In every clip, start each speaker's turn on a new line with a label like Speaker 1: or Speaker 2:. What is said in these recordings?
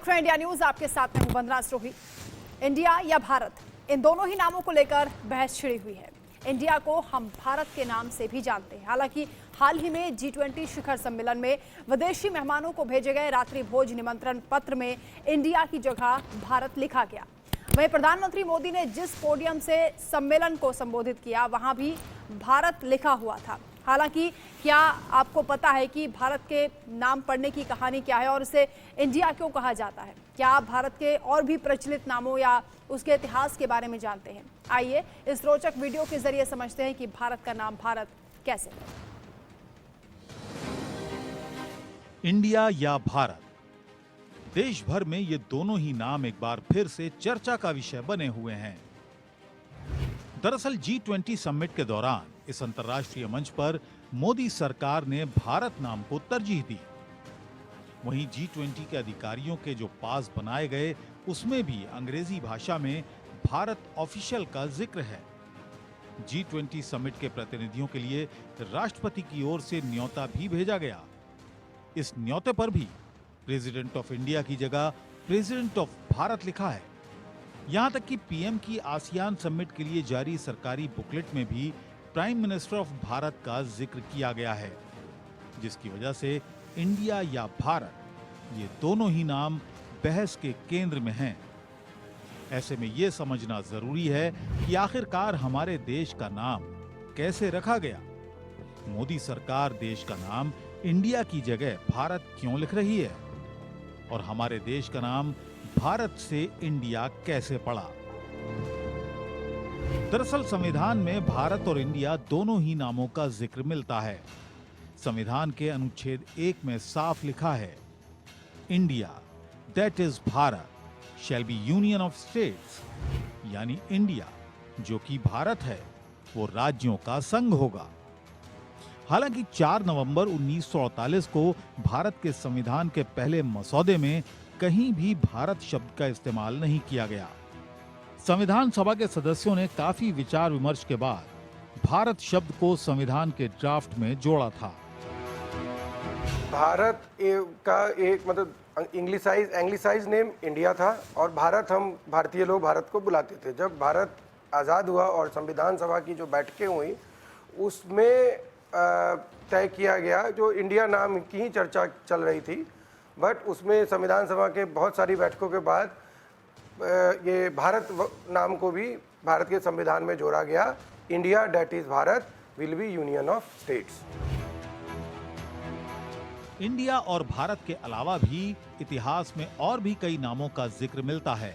Speaker 1: देख रहे हैं इंडिया न्यूज, आपके साथ में हूं वंदना स्रोही। इंडिया या भारत, इन दोनों ही नामों को लेकर बहस छिड़ी हुई है। इंडिया को हम भारत के नाम से भी जानते हैं। हालांकि हाल ही में G20 शिखर सम्मेलन में विदेशी मेहमानों को भेजे गए रात्रि भोज निमंत्रण पत्र में इंडिया की जगह भारत लिखा गया। वहीं प्रधानमंत्री मोदी ने जिस पोडियम से सम्मेलन को संबोधित किया, वहां भी भारत लिखा हुआ था। हालांकि क्या आपको पता है कि भारत के नाम पढ़ने की कहानी क्या है और इसे इंडिया क्यों कहा जाता है? क्या आप भारत के और भी प्रचलित नामों या उसके इतिहास के बारे में जानते हैं? आइए इस रोचक वीडियो के जरिए समझते हैं कि भारत का नाम भारत कैसे है।
Speaker 2: इंडिया या भारत, देश भर में ये दोनों ही नाम एक बार फिर से चर्चा का विषय बने हुए हैं। दरअसल G20 समिट के दौरान इस अंतर्राष्ट्रीय मंच पर मोदी सरकार ने भारत नाम को तरजीह दी। वहीं G20 के अधिकारियों के जो पास बनाए गए, उसमें भी अंग्रेजी भाषा में भारत ऑफिशियल का जिक्र है। G20 समिट के प्रतिनिधियों के लिए राष्ट्रपति की ओर से न्योता भी भेजा गया। इस न्योते पर भी प्रेसिडेंट ऑफ इंडिया की जगह प्रेसिडेंट ऑफ भारत लिखा है। यहां तक कि पीएम की आसियान समिट के लिए जारी सरकारी बुकलेट में भी प्राइम मिनिस्टर ऑफ भारत का जिक्र किया गया है, जिसकी वजह से इंडिया या भारत, ये दोनों ही नाम बहस के केंद्र में हैं। ऐसे में यह समझना जरूरी है कि आखिरकार हमारे देश का नाम कैसे रखा गया। मोदी सरकार देश का नाम इंडिया की जगह भारत क्यों लिख रही है और हमारे देश का नाम भारत से इंडिया कैसे पड़ा? दरअसल संविधान में भारत और इंडिया दोनों ही नामों का जिक्र मिलता है। संविधान के अनुच्छेद 1 में साफ लिखा है, India that is Bharat shall be union of states, यानी इंडिया जो कि भारत है वो राज्यों का संघ होगा। हालांकि 4 नवंबर 1948 को भारत के संविधान के पहले मसौदे में कहीं भी भारत शब्द का इस्तेमाल नहीं किया गया। संविधान सभा के सदस्यों ने काफी विचार विमर्श के बाद भारत शब्द को संविधान के ड्राफ्ट में जोड़ा था।
Speaker 3: भारत का एक मतलब एंग्लिसाइज नेम इंडिया था और भारत, हम भारतीय लोग भारत को बुलाते थे। जब भारत आज़ाद हुआ और संविधान सभा की जो बैठकें हुई, उसमें तय किया गया, जो इंडिया नाम की ही चर्चा चल रही थी, बट उसमें संविधान सभा के बहुत सारी बैठकों के बाद ये भारत नाम को भी भारत के संविधान में जोड़ा गया। India that is Bharat will be union of states.
Speaker 2: India और भारत के अलावा भी इतिहास में और भी कई नामों का जिक्र मिलता है।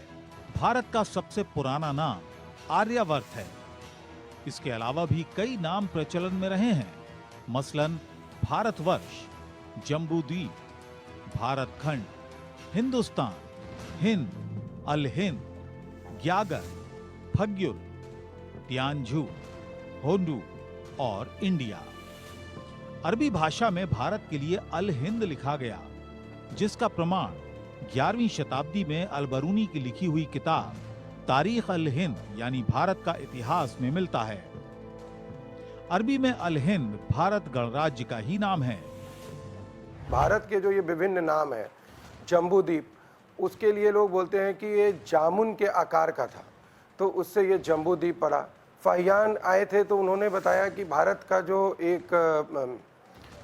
Speaker 2: भारत का सबसे पुराना नाम आर्यावर्त है। इसके अलावा भी कई नाम प्रचलन में रहे हैं, मसलन भारतवर्ष, जम्बूद्वीप, भारतखंड, हिंदुस्तान, हिंद, अल हिंद, ग्यागर, फग्युल, तियानझू, होंडू और इंडिया। अरबी भाषा में भारत के लिए अल हिंद लिखा गया, जिसका प्रमाण 11वीं शताब्दी में अल-बरूनी की लिखी हुई किताब तारीख अल हिंद यानी भारत का इतिहास में मिलता है। अरबी में अल हिंद भारत गणराज्य का ही नाम है।
Speaker 3: भारत के जो ये विभिन्न नाम है, जम्बूद्वीप, उसके लिए लोग बोलते हैं कि ये जामुन के आकार का था, तो उससे ये जम्बूद्वीप पड़ा। फाहियान आए थे तो उन्होंने बताया कि भारत का जो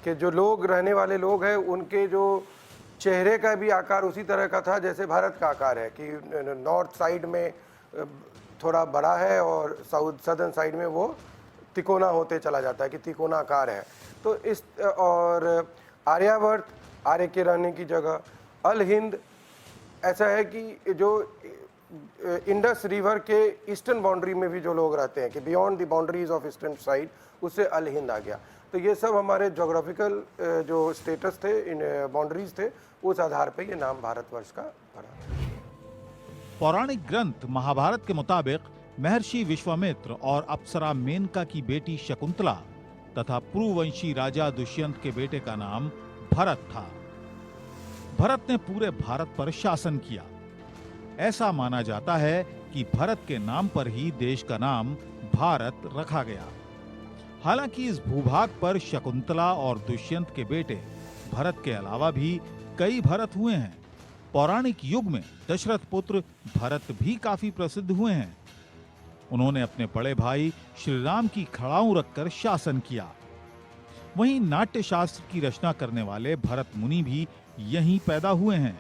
Speaker 3: के जो लोग रहने वाले लोग हैं, उनके जो चेहरे का भी आकार उसी तरह का था जैसे भारत का आकार है, कि नॉर्थ साइड में थोड़ा बड़ा है और सदर्न साइड में वो तिकोना होते चला जाता है, कि तिकोना आकार है। तो इस और आर्यावर्त, आर्य के रहने की जगह, अल हिंद, ऐसा है कि जो इंडस रिवर के ईस्टर्न बाउंड्री में भी जो लोग रहते हैं, कि beyond the boundaries of eastern side, उससे अल हिंद आ गया। तो ये सब हमारे जोग्राफिकल जो स्टेटस थे, इन बाउंड्रीज थे, उस आधार पे ये नाम भारतवर्ष का पड़ा।
Speaker 2: पौराणिक ग्रंथ महाभारत के मुताबिक महर्षि विश्वामित्र और अप्सरा मेनका की बेटी शकुंतला तथा पुरुवंशी राजा दुष्यंत के बेटे का नाम भरत था। भरत ने पूरे भारत पर शासन किया। ऐसा माना जाता है कि भरत के नाम पर ही देश का नाम भारत रखा गया। हालांकि इस भूभाग पर शकुंतला और दुष्यंत के बेटे भरत के अलावा भी कई भरत हुए हैं। पौराणिक युग में दशरथ पुत्र भरत भी काफी प्रसिद्ध हुए हैं। उन्होंने अपने बड़े भाई श्री राम की खड़ाऊं रखकर शासन किया। वहीं नाट्य शास्त्र की रचना करने वाले भरत मुनि भी यहीं पैदा हुए हैं।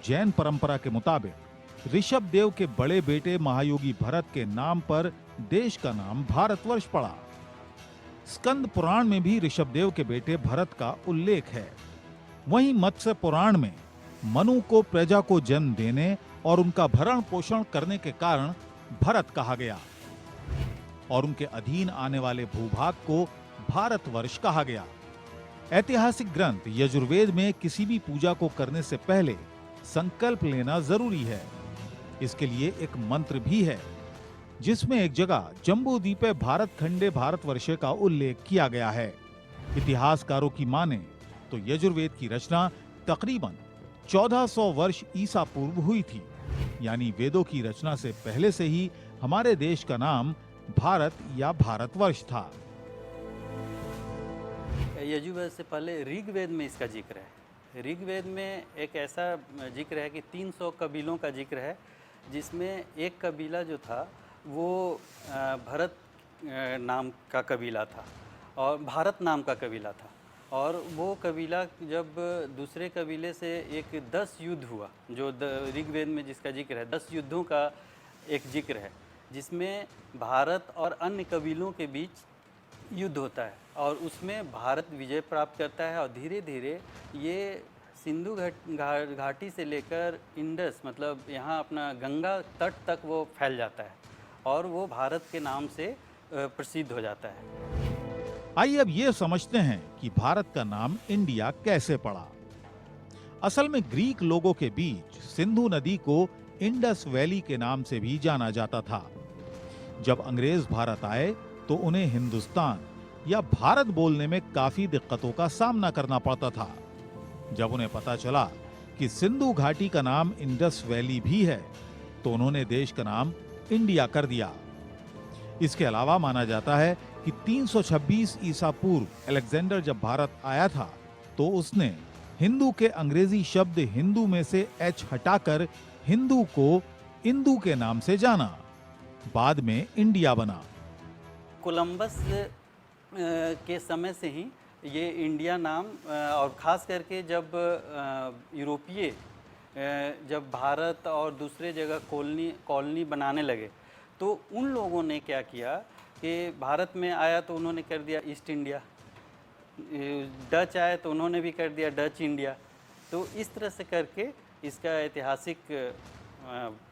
Speaker 2: जैन परंपरा के मुताबिक ऋषभ देव के बड़े बेटे महायोगी भरत के नाम पर देश का नाम भारतवर्ष पड़ा। स्कंद पुराण में भी ऋषभ देव के बेटे भरत का उल्लेख है। वहीं मत्स्य पुराण में मनु को प्रजा को जन्म देने और उनका भरण पोषण करने के कारण भरत कहा गया और उनके अधीन आने वाले भूभाग को भारतवर्ष कहा गया। ऐतिहासिक ग्रंथ यजुर्वेद में किसी भी पूजा को करने से पहले संकल्प लेना जरूरी है। इसके लिए एक मंत्र भी है जिसमें एक जगह जम्बूद्वीपे भारत खंडे भारतवर्षे का उल्लेख किया गया है। इतिहासकारों की माने तो यजुर्वेद की रचना तकरीबन 1400 वर्ष ईसा पूर्व हुई थी, यानी वेदों की रचना से पहले से ही हमारे देश का नाम भारत या भारतवर्ष था।
Speaker 4: यजुर्वेद से पहले ऋग्वेद में इसका जिक्र है। ऋग्वेद में एक ऐसा जिक्र है कि 300 कबीलों का जिक्र है, जिसमें एक कबीला जो था वो भरत नाम का कबीला था और भारत नाम का कबीला था। और वो कबीला जब दूसरे कबीले से एक 10 युद्ध हुआ, जो ऋग्वेद में जिसका जिक्र है, 10 युद्धों का एक जिक्र है, जिसमें भारत और अन्य कबीलों के बीच युद्ध होता है और उसमें भारत विजय प्राप्त करता है और धीरे धीरे ये सिंधु घाटी से लेकर इंडस, मतलब यहाँ अपना गंगा तट तक वो फैल जाता है और वो भारत के नाम से प्रसिद्ध हो जाता है।
Speaker 2: आइए अब ये समझते हैं कि भारत का नाम इंडिया कैसे पड़ा। असल में ग्रीक लोगों के बीच सिंधु नदी को इंडस वैली के नाम से भी जाना जाता था। जब अंग्रेज भारत आए तो उन्हें हिंदुस्तान या भारत बोलने में काफी दिक्कतों का सामना करना पड़ता था। जब उन्हें पता चला कि सिंधु घाटी का नाम इंडस वैली भी है तो उन्होंने देश का नाम इंडिया कर दिया। इसके अलावा माना जाता है कि 326 ईसा पूर्व अलेक्जेंडर जब भारत आया था तो उसने हिंदू के अंग्रेजी शब्द हिंदू में से एच हटाकर हिंदू को इंदू के नाम से जाना। बाद में इंडिया बना।
Speaker 4: कोलंबस के समय से ही ये इंडिया नाम और ख़ास करके जब यूरोपीय जब भारत और दूसरे जगह कॉलोनी बनाने लगे तो उन लोगों ने क्या किया कि भारत में आया तो उन्होंने कर दिया ईस्ट इंडिया, डच आए तो उन्होंने भी कर दिया डच इंडिया। तो इस तरह से करके इसका ऐतिहासिक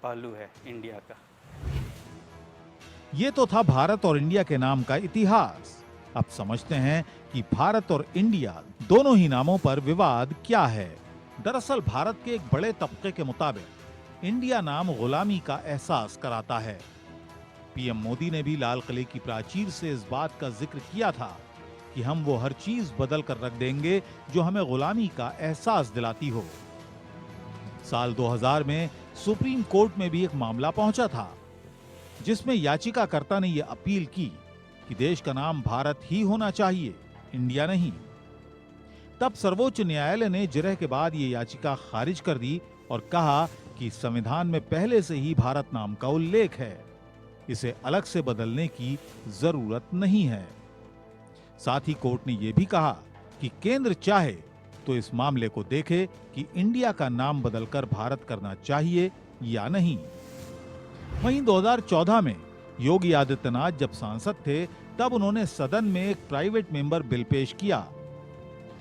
Speaker 4: पहलू है इंडिया का।
Speaker 2: ये तो था भारत और इंडिया के नाम का इतिहास। अब समझते हैं कि भारत और इंडिया दोनों ही नामों पर विवाद क्या है। दरअसल भारत के एक बड़े तबके के मुताबिक इंडिया नाम गुलामी का एहसास कराता है। पीएम मोदी ने भी लाल किले की प्राचीर से इस बात का जिक्र किया था कि हम वो हर चीज बदल कर रख देंगे जो हमें गुलामी का एहसास दिलाती हो। साल 2000 में सुप्रीम कोर्ट में भी एक मामला पहुंचा था जिसमें याचिकाकर्ता ने यह अपील की कि देश का नाम भारत ही होना चाहिए, इंडिया नहीं। तब सर्वोच्च न्यायालय ने जिरह के बाद ये याचिका खारिज कर दी और कहा कि संविधान में पहले से ही भारत नाम का उल्लेख है, इसे अलग से बदलने की जरूरत नहीं है। साथ ही कोर्ट ने यह भी कहा कि केंद्र चाहे तो इस मामले को देखे कि इंडिया का नाम बदलकर भारत करना चाहिए या नहीं। वहीं 2014 में योगी आदित्यनाथ जब सांसद थे तब उन्होंने सदन में एक प्राइवेट मेंबर बिल पेश किया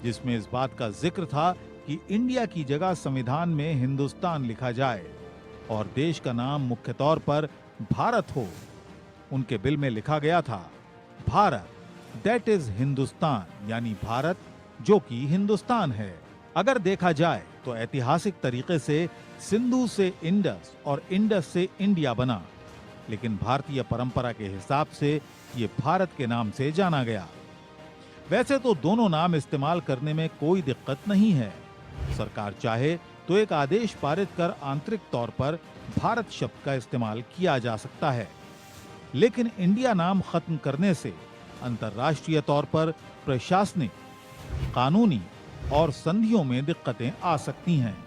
Speaker 2: जिसमें इस बात का जिक्र था कि इंडिया की जगह संविधान में हिंदुस्तान लिखा जाए और देश का नाम मुख्य तौर पर भारत हो। उनके बिल में लिखा गया था भारत, दैट इज हिंदुस्तान, यानी भारत जो कि हिंदुस्तान है। अगर देखा जाए तो ऐतिहासिक तरीके से सिंधु से इंडस और इंडस से इंडिया बना, लेकिन भारतीय परंपरा के हिसाब से ये भारत के नाम से जाना गया। वैसे तो दोनों नाम इस्तेमाल करने में कोई दिक्कत नहीं है। सरकार चाहे तो एक आदेश पारित कर आंतरिक तौर पर भारत शब्द का इस्तेमाल किया जा सकता है, लेकिन इंडिया नाम खत्म करने से अंतर्राष्ट्रीय तौर पर प्रशासनिक, कानूनी और संधियों में दिक्कतें आ सकती हैं।